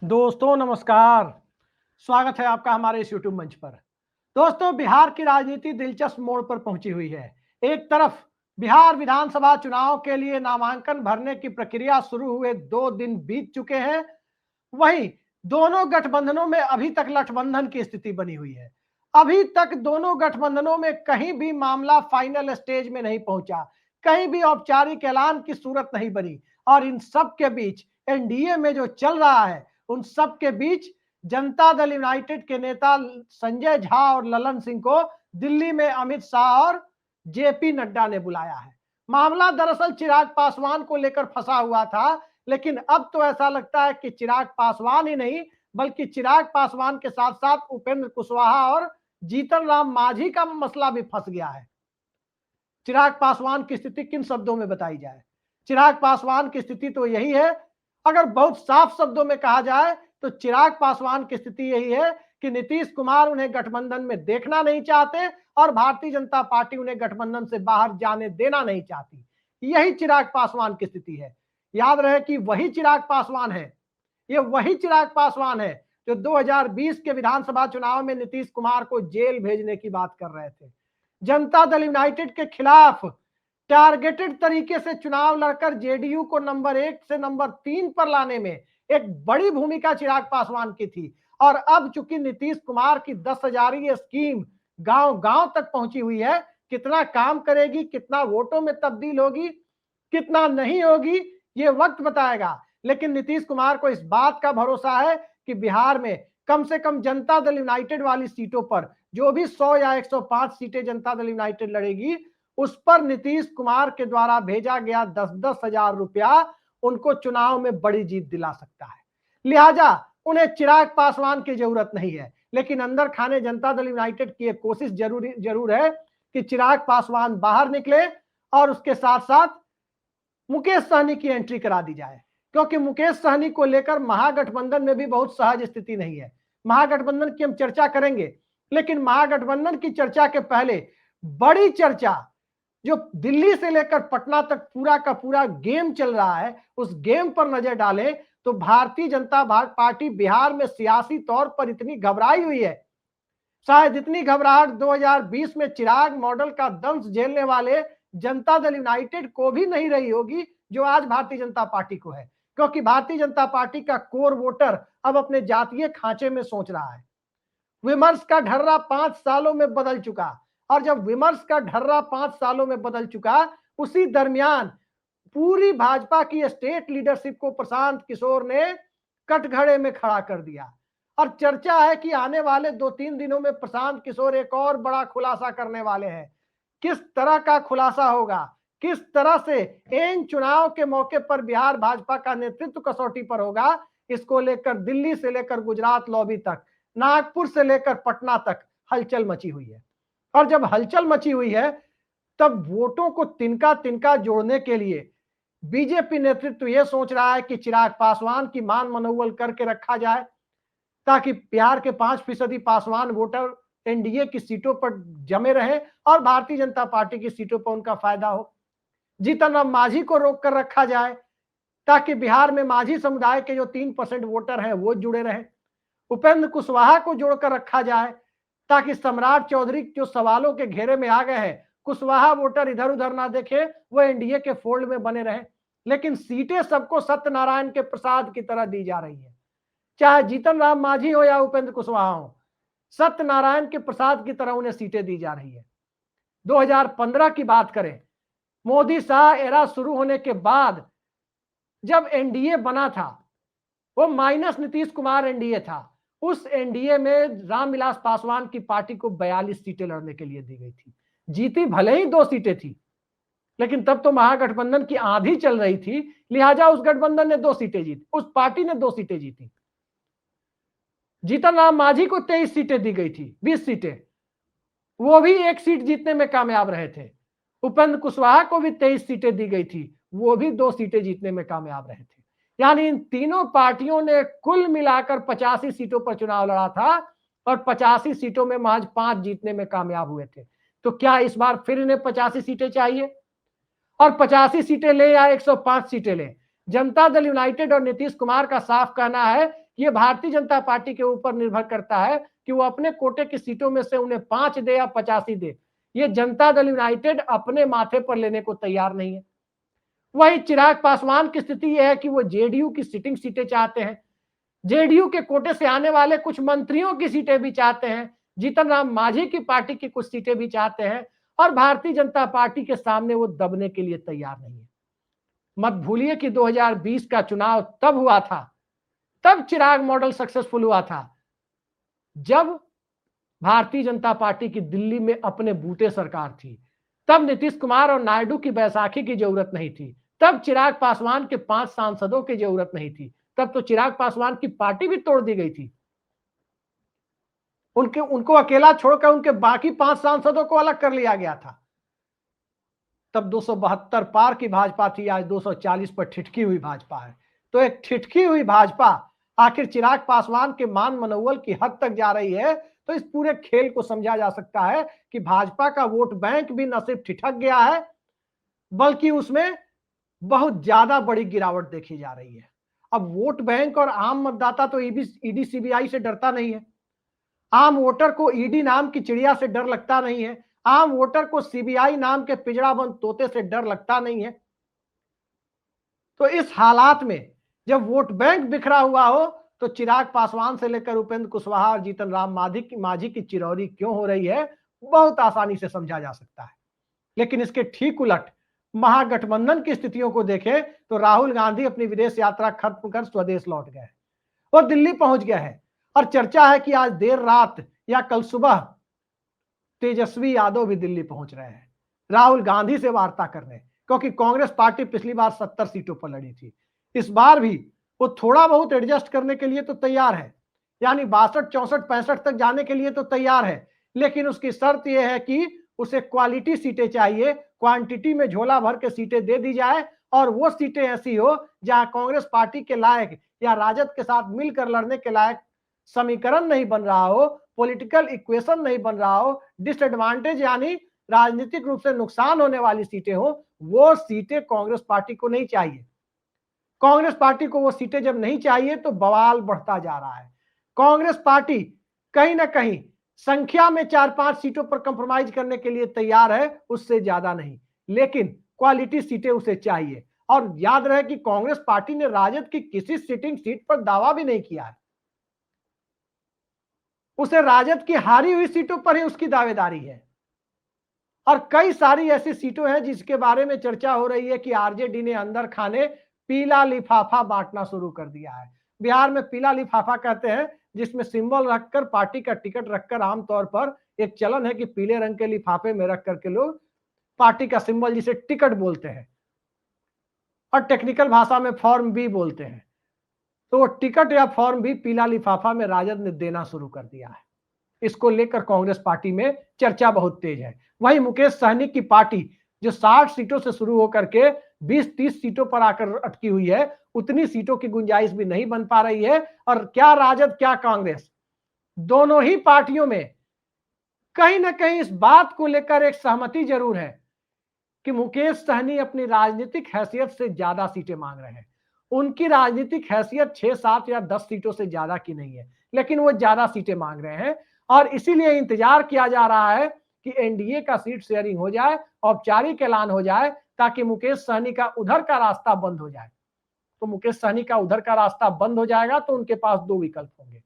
दोस्तों नमस्कार। स्वागत है आपका हमारे इस यूट्यूब मंच पर। दोस्तों, बिहार की राजनीति दिलचस्प मोड़ पर पहुंची हुई है। एक तरफ बिहार विधानसभा चुनाव के लिए नामांकन भरने की प्रक्रिया शुरू हुए 2 दिन बीत चुके हैं। वहीं दोनों गठबंधनों में अभी तक गठबंधन की स्थिति बनी हुई है। अभी तक दोनों गठबंधनों में कहीं भी मामला फाइनल स्टेज में नहीं पहुंचा, कहीं भी औपचारिक ऐलान की सूरत नहीं बनी। और इन सब के बीच एनडीए में जो चल रहा है, उन सब के बीच जनता दल यूनाइटेड के नेता संजय झा और ललन सिंह को दिल्ली में अमित शाह और जेपी नड्डा ने बुलाया है। मामला दरअसल चिराग पासवान को लेकर फंसा हुआ था, लेकिन अब तो ऐसा लगता है कि चिराग पासवान ही नहीं, बल्कि चिराग पासवान के साथ साथ उपेंद्र कुशवाहा और जीतन राम मांझी का मसला भी फंस गया है। चिराग पासवान की स्थिति किन शब्दों में बताई जाए? चिराग पासवान की स्थिति तो यही है, अगर बहुत साफ शब्दों में कहा जाए तो चिराग पासवान की स्थिति यही है कि नीतीश कुमार उन्हें गठबंधन में देखना नहीं चाहते और भारतीय जनता पार्टी उन्हें गठबंधन से बाहर जाने देना नहीं चाहती। यही चिराग पासवान की स्थिति है। याद रहे कि वही चिराग पासवान है, ये वही चिराग पासवान है जो 2020 के विधानसभा चुनाव में नीतीश कुमार को जेल भेजने की बात कर रहे थे। जनता दल यूनाइटेड के खिलाफ टारगेटेड तरीके से चुनाव लड़कर जेडीयू को नंबर 1 से नंबर 3 पर लाने में एक बड़ी भूमिका चिराग पासवान की थी। और अब चूंकि नीतीश कुमार की 10,000 स्कीम गांव गांव तक पहुंची हुई है, कितना काम करेगी, कितना वोटों में तब्दील होगी, कितना नहीं होगी, ये वक्त बताएगा। लेकिन नीतीश कुमार को इस बात का भरोसा है कि बिहार में कम से कम जनता दल यूनाइटेड वाली सीटों पर जो भी 100 या 105 सीटें जनता दल यूनाइटेड लड़ेगी, उस पर नीतीश कुमार के द्वारा भेजा गया 10-10 हजार रुपया उनको चुनाव में बड़ी जीत दिला सकता है। लिहाजा उन्हें चिराग पासवान की जरूरत नहीं है, लेकिन अंदर खाने जनता दल यूनाइटेड की एक कोशिश जरूर है कि चिराग पासवान बाहर निकले और उसके साथ साथ मुकेश सहनी की एंट्री करा दी जाए, क्योंकि मुकेश सहनी को लेकर महागठबंधन में भी बहुत सहज स्थिति नहीं है। महागठबंधन की हम चर्चा करेंगे, लेकिन महागठबंधन की चर्चा के पहले बड़ी चर्चा जो दिल्ली से लेकर पटना तक पूरा का पूरा गेम चल रहा है, उस गेम पर नजर डालें तो भारतीय जनता पार्टी बिहार में सियासी तौर पर इतनी घबराई हुई है, शायद इतनी घबराहट 2020 में चिराग मॉडल का दंश झेलने वाले जनता दल यूनाइटेड को भी नहीं रही होगी जो आज भारतीय जनता पार्टी को है। क्योंकि भारतीय जनता पार्टी का कोर वोटर अब अपने जातीय खांचे में सोच रहा है। विमर्श का ढर्रा 5 सालों में बदल चुका, और जब विमर्श का ढर्रा 5 सालों में बदल चुका, उसी दरमियान पूरी भाजपा की स्टेट लीडरशिप को प्रशांत किशोर ने कटघरे में खड़ा कर दिया। और चर्चा है कि आने वाले 2-3 दिनों में प्रशांत किशोर एक और बड़ा खुलासा करने वाले हैं। किस तरह का खुलासा होगा, किस तरह से इन चुनाव के मौके पर बिहार भाजपा का नेतृत्व कसौटी पर होगा, इसको लेकर दिल्ली से लेकर गुजरात लॉबी तक, नागपुर से लेकर पटना तक हलचल मची हुई है। और जब हलचल मची हुई है, तब वोटों को तिनका तिनका जोड़ने के लिए बीजेपी नेतृत्व यह सोच रहा है कि चिराग पासवान की मान मनोबल करके रखा जाए, ताकि बिहार के 5% पासवान वोटर एनडीए की सीटों पर जमे रहे और भारतीय जनता पार्टी की सीटों पर उनका फायदा हो। जीतन राम मांझी को रोक कर रखा जाए, ताकि बिहार में मांझी समुदाय के जो 3% वोटर हैं वो जुड़े रहे। उपेंद्र कुशवाहा को जोड़कर रखा जाए, ताकि सम्राट चौधरी जो सवालों के घेरे में आ गए हैं, कुशवाहा वोटर इधर उधर ना देखे, वो एनडीए के फोल्ड में बने रहे। लेकिन सीटें सबको सत्यनारायण के प्रसाद की तरह दी जा रही है, चाहे जीतन राम मांझी हो या उपेंद्र कुशवाहा हो, सत्यनारायण के प्रसाद की तरह उन्हें सीटें दी जा रही है। 2015 की बात करें, मोदी शाह एरा शुरू होने के बाद जब एनडीए बना था, वो माइनस नीतीश कुमार एनडीए था। उस एनडीए में रामविलास पासवान की पार्टी को 42 सीटें लड़ने के लिए दी गई थी। जीती भले ही 2 सीटें थी, लेकिन तब तो महागठबंधन की आंधी चल रही थी, लिहाजा उस गठबंधन ने 2 सीटें जीती, उस पार्टी ने 2 सीटें जीती। जीतन राम मांझी को 23 सीटें दी गई थी, 20 सीटें, वो भी 1 सीट जीतने में कामयाब रहे थे। उपेंद्र कुशवाहा को भी 23 सीटें दी गई थी, वो भी 2 सीटें जीतने में कामयाब रहे थे। यानी इन तीनों पार्टियों ने कुल मिलाकर 85 सीटों पर चुनाव लड़ा था और 85 सीटों में महज 5 जीतने में कामयाब हुए थे। तो क्या इस बार फिर इन्हें 85 सीटें चाहिए? और 85 सीटें ले या 105 सीटें ले, जनता दल यूनाइटेड और नीतीश कुमार का साफ कहना है ये भारतीय जनता पार्टी के ऊपर निर्भर करता है कि वो अपने कोटे की सीटों में से उन्हें 5 दे या 85 दे। ये जनता दल यूनाइटेड अपने माथे पर लेने को तैयार नहीं है। वही चिराग पासवान की स्थिति यह है कि वो जेडीयू की सिटिंग सीटें चाहते हैं, जेडीयू के कोटे से आने वाले कुछ मंत्रियों की सीटें भी चाहते हैं, जीतन राम मांझी की पार्टी की कुछ सीटें भी चाहते हैं, और भारतीय जनता पार्टी के सामने वो दबने के लिए तैयार नहीं है। मत भूलिए कि 2020 का चुनाव तब हुआ था, तब चिराग मॉडल सक्सेसफुल हुआ था जब भारतीय जनता पार्टी की दिल्ली में अपने बूते सरकार थी। तब नीतीश कुमार और नायडू की बैसाखी की जरूरत नहीं थी, तब चिराग पासवान के 5 सांसदों की जरूरत नहीं थी, तब तो चिराग पासवान की पार्टी भी तोड़ दी गई थी। उनको अकेला छोड़कर उनके बाकी 5 सांसदों को अलग कर लिया गया था। तब 272 पार की भाजपा थी, आज 240 पर ठिठकी हुई भाजपा है। तो एक ठिठकी हुई भाजपा आखिर चिराग पासवान के मान मनोबल की हद तक जा रही है। तो इस पूरे खेल को समझा जा सकता है कि भाजपा का वोट बैंक भी न सिर्फ ठिठक गया है, बल्कि उसमें बहुत ज्यादा बड़ी गिरावट देखी जा रही है। अब वोट बैंक और आम मतदाता तो ईडी सीबीआई से डरता नहीं है, आम वोटर को ईडी नाम की चिड़िया से डर लगता नहीं है, आम वोटर को सीबीआई नाम के पिंजड़ाबंद तोते से डर लगता नहीं है। तो इस हालात में जब वोट बैंक बिखरा हुआ हो तो चिराग पासवान से लेकर उपेंद्र कुशवाहा और जीतन राम मांझी की चिरौरी क्यों हो रही है, बहुत आसानी से समझा जा सकता है। लेकिन इसके ठीक उलट महागठबंधन की स्थितियों को देखें तो राहुल गांधी अपनी विदेश यात्रा खत्म कर स्वदेश लौट गए और दिल्ली पहुंच गए हैं, और चर्चा है कि आज देर रात या कल सुबह तेजस्वी यादव भी दिल्ली पहुंच रहे हैं राहुल गांधी से वार्ता करने, क्योंकि कांग्रेस पार्टी पिछली बार 70 सीटों पर लड़ी थी। इस बार भी वो थोड़ा बहुत एडजस्ट करने के लिए तो तैयार है, यानी 62, 64, 65 तक जाने के लिए तो तैयार है, लेकिन उसकी शर्त यह है कि उसे क्वालिटी सीटें चाहिए, क्वांटिटी में झोला भर के सीटें दे दी जाए, और वो सीटें ऐसी हो जहां कांग्रेस पार्टी के लायक या राजद के साथ मिलकर लड़ने के लायक समीकरण नहीं बन रहा हो, पॉलिटिकल इक्वेशन नहीं बन रहा हो, डिसएडवांटेज यानी राजनीतिक रूप से नुकसान होने वाली सीटें हो। वो सीटें कांग्रेस पार्टी को नहीं चाहिए। कांग्रेस पार्टी को वो सीटें जब नहीं चाहिए तो बवाल बढ़ता जा रहा है। कांग्रेस पार्टी कहीं ना कहीं संख्या में 4-5 सीटों पर कंप्रोमाइज करने के लिए तैयार है, उससे ज्यादा नहीं, लेकिन क्वालिटी सीटें उसे चाहिए। और याद रहे कि कांग्रेस पार्टी ने राजद की किसी सिटिंग सीट पर दावा भी नहीं किया है, उसे राजद की हारी हुई सीटों पर ही उसकी दावेदारी है। और कई सारी ऐसी सीटों हैं जिसके बारे में चर्चा हो रही है कि आरजेडी ने अंदर खाने पीला लिफाफा बांटना शुरू कर दिया है। बिहार में पीला लिफाफा कहते हैं जिसमें सिंबल रखकर, पार्टी का टिकट रखकर, आमतौर पर एक चलन है कि पीले रंग के लिफाफे में रख करके लोग पार्टी का सिंबल, जिसे टिकट बोलते हैं और टेक्निकल भाषा में फॉर्म बी बोलते हैं, तो वो टिकट या फॉर्म भी पीला लिफाफा में राजद ने देना शुरू कर दिया है। इसको लेकर कांग्रेस पार्टी में चर्चा बहुत तेज है। वहीं मुकेश सहनी की पार्टी जो 60 सीटों से शुरू होकर के 20-30 सीटों पर आकर अटकी हुई है, उतनी सीटों की गुंजाइश भी नहीं बन पा रही है। और क्या राजद क्या कांग्रेस, दोनों ही पार्टियों में कहीं ना कहीं इस बात को लेकर एक सहमति जरूर है कि मुकेश सहनी अपनी राजनीतिक हैसियत से ज्यादा सीटें मांग रहे हैं। उनकी राजनीतिक हैसियत 6, 7 या 10 सीटों से ज्यादा की नहीं है, लेकिन वो ज्यादा सीटें मांग रहे हैं, और इसीलिए इंतजार किया जा रहा है कि एनडीए का सीट शेयरिंग हो जाए, औपचारिक ऐलान हो जाए, ताकि मुकेश सहनी का उधर का रास्ता बंद हो जाए। तो मुकेश सहनी का उधर का रास्ता बंद हो जाएगा तो उनके पास 2 विकल्प होंगे,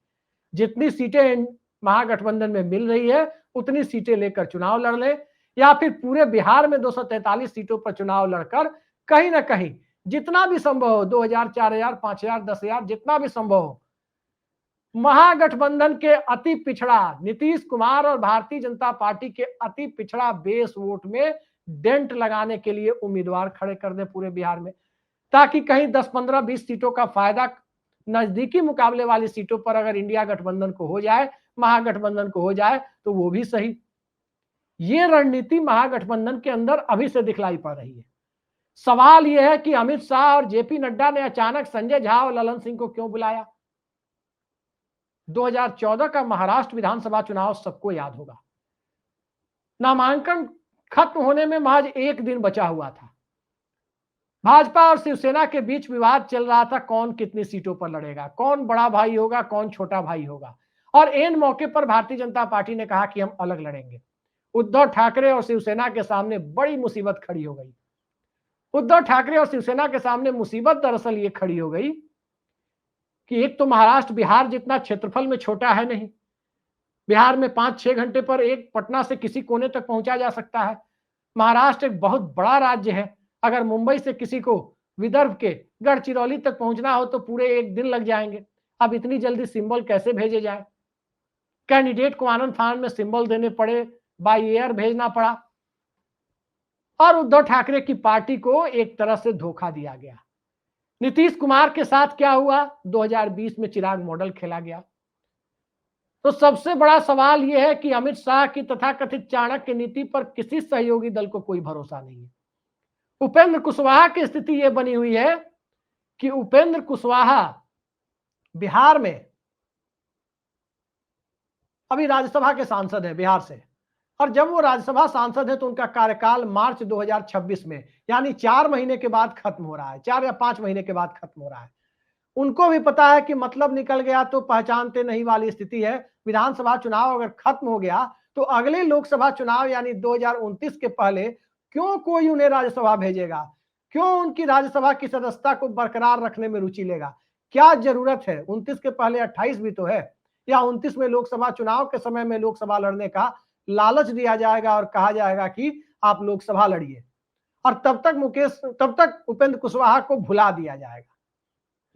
जितनी सीटें महागठबंधन में मिल रही है उतनी सीटें लेकर चुनाव लड़ ले, या फिर पूरे बिहार में 243 सीटों पर चुनाव लड़कर कहीं ना कहीं जितना भी संभव हो, 2000, 4000, 5000, 10,000, जितना भी संभव हो, महागठबंधन के अति पिछड़ा नीतीश कुमार और भारतीय जनता पार्टी के अति पिछड़ा बेस वोट में डेंट लगाने के लिए उम्मीदवार खड़े कर दे पूरे बिहार में, ताकि कहीं 10, 15, 20 सीटों का फायदा नजदीकी मुकाबले वाली सीटों पर अगर इंडिया गठबंधन को हो जाए, महागठबंधन को हो जाए, तो वो भी सही। ये रणनीति महागठबंधन के अंदर अभी से दिखलाई पड़ रही है। सवाल यह है कि अमित शाह और जेपी नड्डा ने अचानक संजय झा और ललन सिंह को क्यों बुलाया। 2014 का महाराष्ट्र विधानसभा चुनाव सबको याद होगा। नामांकन खत्म होने में महज 1 दिन बचा हुआ था। भाजपा और शिवसेना के बीच विवाद चल रहा था, कौन कितनी सीटों पर लड़ेगा, कौन बड़ा भाई होगा, कौन छोटा भाई होगा। और एन मौके पर भारतीय जनता पार्टी ने कहा कि हम अलग लड़ेंगे। उद्धव ठाकरे और शिवसेना के सामने बड़ी मुसीबत खड़ी हो गई। उद्धव ठाकरे और शिवसेना के सामने मुसीबत दरअसल ये खड़ी हो गई कि एक तो महाराष्ट्र बिहार जितना क्षेत्रफल में छोटा है नहीं। बिहार में 5-6 घंटे पर एक पटना से किसी कोने तक पहुंचा जा सकता है। महाराष्ट्र एक बहुत बड़ा राज्य है। अगर मुंबई से किसी को विदर्भ के गढ़चिरौली तक पहुंचना हो तो पूरे एक दिन लग जाएंगे। अब इतनी जल्दी सिंबल कैसे भेजे जाए? कैंडिडेट को आनंद फानंद में सिंबल देने पड़े, बाई एयर भेजना पड़ा और उद्धव ठाकरे की पार्टी को एक तरह से धोखा दिया गया। नीतीश कुमार के साथ क्या हुआ? 2020 में चिराग मॉडल खेला गया। तो सबसे बड़ा सवाल यह है कि अमित शाह की तथाकथित चाणक्य नीति पर किसी सहयोगी दल को कोई भरोसा नहीं है। उपेंद्र कुशवाहा की स्थिति यह बनी हुई है कि उपेंद्र कुशवाहा बिहार में अभी राज्यसभा के सांसद हैं बिहार से, और जब वो राज्यसभा सांसद है तो उनका कार्यकाल मार्च 2026 में यानी 4 महीने के बाद खत्म हो रहा है, 4 या 5 महीने के बाद खत्म हो रहा है। उनको भी पता है कि मतलब निकल गया तो पहचानते नहीं वाली स्थिति है। विधानसभा चुनाव अगर खत्म हो गया तो अगले लोकसभा चुनाव यानी 2029 के पहले क्यों कोई उन्हें राज्यसभा भेजेगा? क्यों उनकी राज्यसभा की सदस्यता को बरकरार रखने में रुचि लेगा? क्या जरूरत है? 29 के पहले 28 भी तो है, या 29 में लोकसभा चुनाव के समय में लोकसभा लड़ने का लालच दिया जाएगा और कहा जाएगा कि आप लोकसभा लड़िए, और तब तक उपेंद्र कुशवाहा को भुला दिया जाएगा।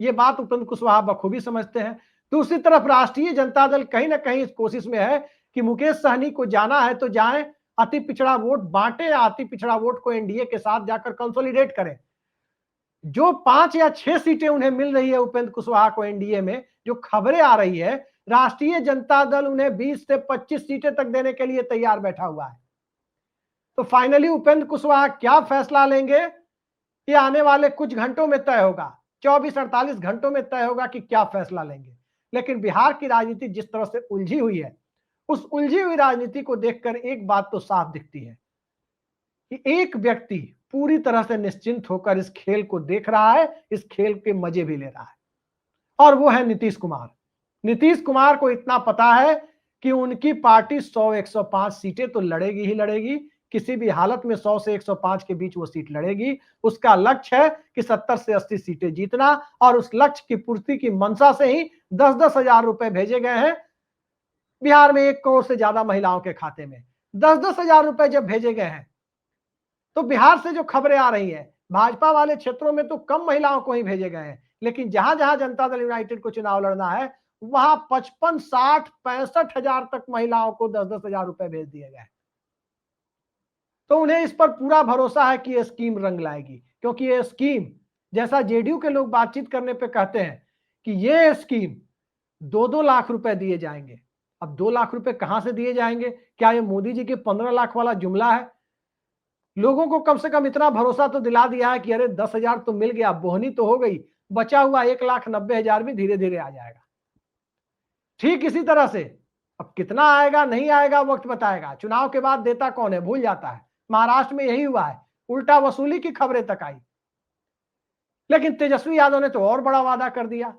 ये बात उपेंद्र कुशवाहा बखूबी समझते हैं। दूसरी तरफ राष्ट्रीय जनता दल कहीं ना कहीं इस कोशिश में है कि मुकेश सहनी को जाना है तो जाएं, अति पिछड़ा वोट बांटे, अति पिछड़ा वोट को एनडीए के साथ जाकर कंसोलिडेट करें। जो 5 या 6 सीटें उन्हें मिल रही है उपेंद्र कुशवाहा को एनडीए में, जो खबरें आ रही है, राष्ट्रीय जनता दल उन्हें 20 से 25 सीटें तक देने के लिए तैयार बैठा हुआ है। तो फाइनली उपेंद्र कुशवाहा क्या फैसला लेंगे ये आने वाले कुछ घंटों में तय होगा। 24-48 घंटों में तय होगा कि क्या फैसला लेंगे। लेकिन बिहार की राजनीति जिस तरह से उलझी हुई है, उस उलझी हुई राजनीति को देखकर एक बात तो साफ दिखती है कि एक व्यक्ति पूरी तरह से निश्चिंत होकर इस खेल को देख रहा है, इस खेल के मजे भी ले रहा है, और वो है नीतीश कुमार। नीतीश कुमार को इतना पता है कि उनकी पार्टी 100-105 सीटें तो लड़ेगी ही लड़ेगी, किसी भी हालत में 100 से 105 के बीच वो सीट लड़ेगी। उसका लक्ष्य है कि 70 से 80 सीटें जीतना, और उस लक्ष्य की पूर्ति की मंशा से ही 10-10 हजार रुपए भेजे गए हैं बिहार में 1 करोड़ से ज्यादा महिलाओं के खाते में। 10-10 हजार रुपए जब भेजे गए हैं तो बिहार से जो खबरें आ रही हैं, भाजपा वाले क्षेत्रों में तो कम महिलाओं को ही भेजे गए हैं, लेकिन जहां जहां जनता दल यूनाइटेड को चुनाव लड़ना है वहां 55, 60, 65 हजार तक महिलाओं को 10-10 हजार रुपए भेज दिए गए। तो उन्हें इस पर पूरा भरोसा है कि यह स्कीम रंग लाएगी, क्योंकि यह स्कीम, जैसा जेडीयू के लोग बातचीत करने पे कहते हैं कि यह स्कीम 2-2 लाख रुपए दिए जाएंगे। अब 2 लाख रुपए कहां से दिए जाएंगे? क्या यह मोदी जी के 15 लाख वाला जुमला है? लोगों को कम से कम इतना भरोसा तो दिला दिया है कि अरे 10 हजार तो मिल गया, बोहनी तो हो गई, बचा हुआ 1,90,000 भी धीरे धीरे आ जाएगा। ठीक इसी तरह से अब कितना आएगा नहीं आएगा वक्त बताएगा। चुनाव के बाद देता कौन है भूल जाता है। महाराष्ट्र में यही हुआ है, उल्टा वसूली की खबरें तक आई। लेकिन तेजस्वी यादव ने तो और बड़ा वादा कर दिया।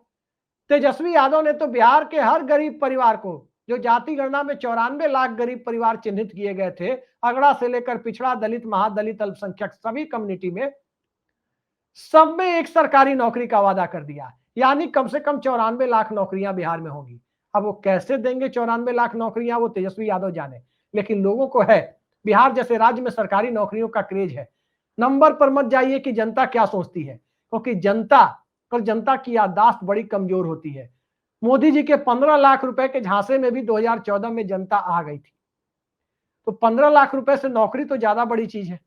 तेजस्वी यादव ने तो बिहार के हर गरीब परिवार को, जो जाति गणना में 94 लाख गरीब परिवार चिन्हित किए गए थे, अगड़ा से लेकर पिछड़ा, दलित, महादलित, अल्पसंख्यक, सभी कम्युनिटी में, सब में एक सरकारी नौकरी का वादा कर दिया। यानी कम से कम 94 लाख नौकरियां बिहार में होंगी। अब वो कैसे देंगे 94 लाख नौकरियां, वो तेजस्वी यादव जाने, लेकिन लोगों को है। बिहार जैसे राज्य में सरकारी नौकरियों का क्रेज है। नंबर पर मत जाइए कि जनता क्या सोचती है, क्योंकि जनता की याददाश्त बड़ी कमजोर होती है। मोदी जी के 15 लाख रुपए के झांसे में भी 2014 में जनता आ गई थी। तो 15 लाख रुपए से नौकरी तो ज्यादा बड़ी चीज है।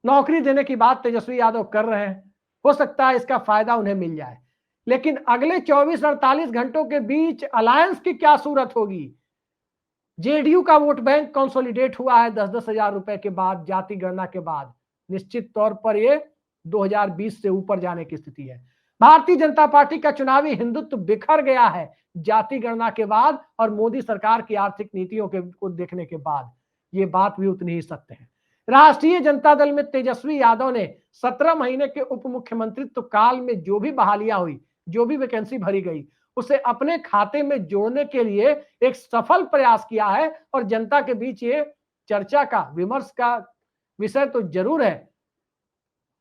नौकरी देने की बात तेजस्वी यादव कर रहे हैं, हो सकता है इसका फायदा उन्हें मिल जाए। लेकिन अगले 24-48 घंटों के बीच अलायंस की क्या सूरत होगी? जेडीयू का वोट बैंक कंसोलिडेट हुआ है 10-10 हजार रुपए के बाद, जाति गणना के बाद। निश्चित तौर पर ये 2020 से ऊपर जाने की स्थिति है। भारतीय जनता पार्टी का चुनावी हिंदुत्व बिखर गया है जाति गणना के बाद और मोदी सरकार की आर्थिक नीतियों को देखने के बाद। ये बात भी उतनी ही सत्य है। राष्ट्रीय जनता दल में तेजस्वी यादव ने 17 महीने के उप मुख्यमंत्रित्व काल में जो भी बहालियां हुई, जो भी वैकेंसी भरी गई, उसे अपने खाते में जोड़ने के लिए एक सफल प्रयास किया है। और जनता के बीच ये चर्चा का, विमर्श का विषय तो जरूर है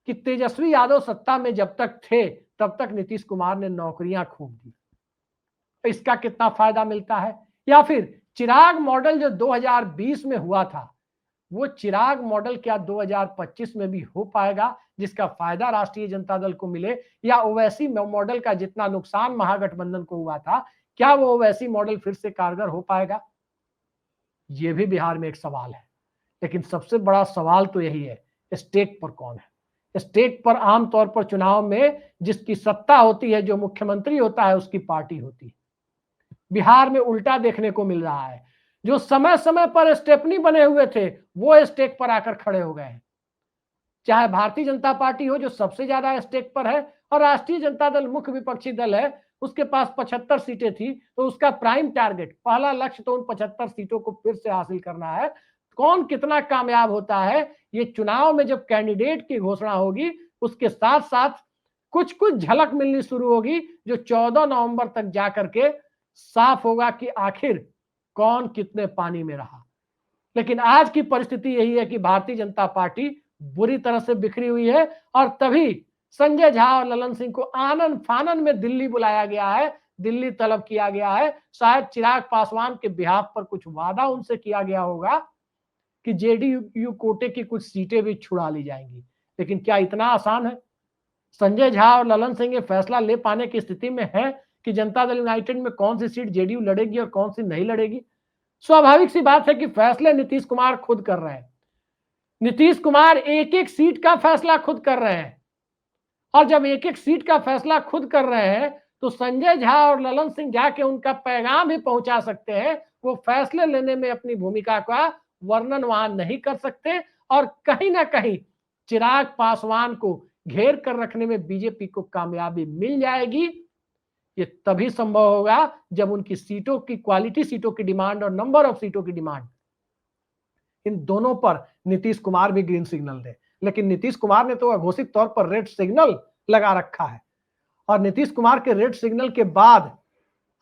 कि तेजस्वी यादव सत्ता में जब तक थे तब तक नीतीश कुमार ने नौकरियां खूब दी, इसका कितना फायदा मिलता है। या फिर चिराग मॉडल जो 2020 में हुआ था, वो चिराग मॉडल क्या 2025 में भी हो पाएगा, जिसका फायदा राष्ट्रीय जनता दल को मिले, या ओवैसी मॉडल का जितना नुकसान महागठबंधन को हुआ था, क्या वो ओवैसी मॉडल फिर से कारगर हो पाएगा? ये भी बिहार में एक सवाल है। लेकिन सबसे बड़ा सवाल तो यही है, स्टेट पर कौन है। स्टेट पर आमतौर पर चुनाव में जिसकी सत्ता होती है, जो मुख्यमंत्री होता है, उसकी पार्टी होती है। बिहार में उल्टा देखने को मिल रहा है, जो समय समय पर स्टेपनी बने हुए थे वो स्टेक पर आकर खड़े हो गए हैं। चाहे भारतीय जनता पार्टी हो जो सबसे ज्यादा स्टेक पर है, और राष्ट्रीय जनता दल मुख्य विपक्षी दल है, उसके पास 75 सीटें थी, तो उसका प्राइम टारगेट, पहला लक्ष्य तो उन 75 सीटों को फिर से हासिल करना है। कौन कितना कामयाब होता है, ये चुनाव में जब कैंडिडेट की घोषणा होगी, उसके साथ साथ कुछ कुछ झलक मिलनी शुरू होगी, जो 14 नवंबर तक जाकर के साफ होगा कि आखिर कौन कितने पानी में रहा। लेकिन आज की परिस्थिति यही है कि भारतीय जनता पार्टी बुरी तरह से बिखरी हुई है, और तभी संजय झा और ललन सिंह को आनन फानन में दिल्ली बुलाया गया है, दिल्ली तलब किया गया है। शायद चिराग पासवान के बिहाफ पर कुछ वादा उनसे किया गया होगा कि जेडीयू कोटे की कुछ सीटें भी छुड़ा ली जाएंगी। लेकिन क्या इतना आसान है? संजय झा और ललन सिंह ये फैसला ले पाने की स्थिति में है कि जनता दल यूनाइटेड में कौन सी सीट जेडीयू लड़ेगी और कौन सी नहीं लड़ेगी? स्वाभाविक सी बात है कि फैसले नीतीश कुमार खुद कर रहे हैं। नीतीश कुमार एक एक सीट का फैसला खुद कर रहे हैं, और जब एक एक सीट का फैसला खुद कर रहे हैं तो संजय झा और ललन सिंह जाके उनका पैगाम भी पहुंचा सकते हैं। वो फैसले लेने में अपनी भूमिका का वर्णन वहां नहीं कर सकते, और कहीं ना कहीं चिराग पासवान को घेर कर रखने में बीजेपी को कामयाबी मिल जाएगी। ये तभी संभव होगा जब उनकी सीटों की क्वालिटी, सीटों की डिमांड और नंबर ऑफ सीटों की डिमांड, इन दोनों पर नीतीश कुमार भी ग्रीन सिग्नल दे। लेकिन नीतीश कुमार ने तो अघोषित तौर पर रेड सिग्नल लगा रखा है, और नीतीश कुमार के रेड सिग्नल के बाद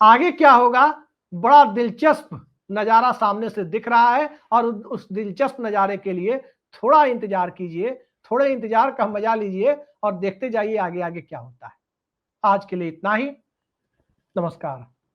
आगे क्या होगा, बड़ा दिलचस्प नजारा सामने से दिख रहा है। और उस दिलचस्प नजारे के लिए थोड़ा इंतजार कीजिए, थोड़े इंतजार का मजा लीजिए और देखते जाइए आगे आगे क्या होता है। आज के लिए इतना ही। नमस्कार।